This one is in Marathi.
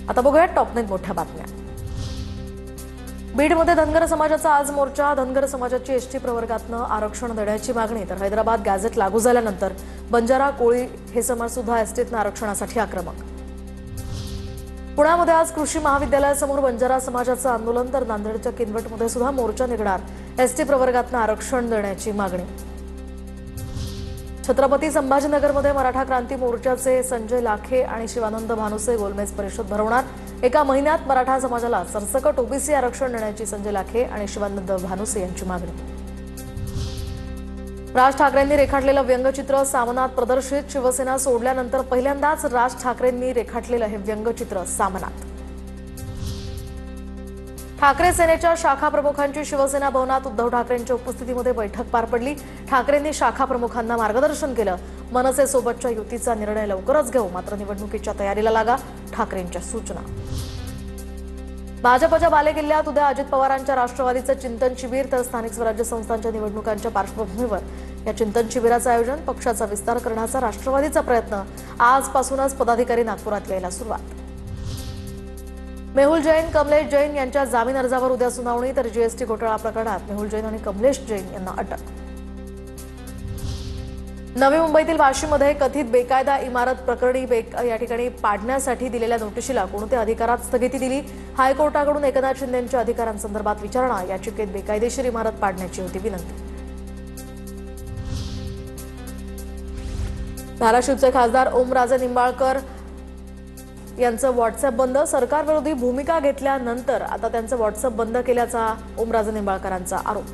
आता बघूया टॉपनेट मोठ्या बातम्या। बीडमध्ये धनगर समाजाचा आज मोर्चा। धनगर समाजाची एसटी प्रवर्गातनं आरक्षण देण्याची मागणी। तर हैदराबाद गॅझेट लागू झाल्यानंतर बंजारा कोळी हे समाज सुद्धा एसटीतनं आरक्षणासाठी आक्रमक। पुण्यामध्ये आज कृषी महाविद्यालयासमोर बंजारा समाजाचं आंदोलन। तर नांदेडच्या किनवटमध्ये सुद्धा मोर्चा निघणार। एसटी प्रवर्गातनं आरक्षण देण्याची मागणी। छत्रपती संभाजीनगरमध्ये मराठा क्रांती मोर्चाचे संजय लाखे आणि शिवानंद भानुसे गोलमेज परिषद भरवणार। एका महिन्यात मराठा समाजाला सरसकट ओबीसी आरक्षण देण्याची संजय लाखे आणि शिवानंद भानुसे यांची मागणी। राज ठाकरेंनी रेखाटलेलं व्यंगचित्र सामनात प्रदर्शित। शिवसेना सोडल्यानंतर पहिल्यांदाच राज ठाकरेंनी रेखाटलेलं हे व्यंगचित्र सामनात। ठाकरे सेनेच्या शाखा प्रमुखांची शिवसेना भवनात उद्धव ठाकरेंच्या उपस्थितीमध्ये बैठक पार पडली। ठाकरेंनी शाखा प्रमुखांना मार्गदर्शन केलं। मनसेसोबतच्या युतीचा निर्णय लवकरच घेऊ, मात्र निवडणुकीच्या तयारीला लागा, ठाकरेंच्या सूचना। भाजपच्या बालेकिल्ल्यात उद्या अजित पवारांच्या राष्ट्रवादीचं चिंतन शिबिर। तर स्थानिक स्वराज्य संस्थांच्या निवडणुकांच्या पार्श्वभूमीवर या चिंतन शिबिराचं आयोजन। पक्षाचा विस्तार करण्याचा राष्ट्रवादीचा प्रयत्न। आजपासूनच पदाधिकारी नागपुरात यायला सुरुवात। मेहुल जैन कमलेश जैन यांच्या जामीन अर्जावर उद्या सुनावणी। तर जीएसटी घोटाळा प्रकरणात मेहुल जैन आणि कमलेश जैन यांना अटक। नवी मुंबईतील वाशीमध्ये कथित बेकायदा इमारत प्रकरणी या ठिकाणी पाडण्यासाठी दिलेल्या नोटिशीला कोणत्या अधिकारात स्थगिती दिली। हायकोर्टाकडून एकनाथ शिंदेंच्या अधिकारांसंदर्भात विचारणा। याचिकेत बेकायदेशीर इमारत पाडण्याची होती विनंती। धाराशिवचे खासदार ओमराजे निंबाळकर यांचं व्हॉट्सअप बंद। सरकारविरोधी भूमिका घेतल्यानंतर आता त्यांचं व्हॉट्सअप बंद केल्याचा ओमराजे निंबाळकरांचा आरोप।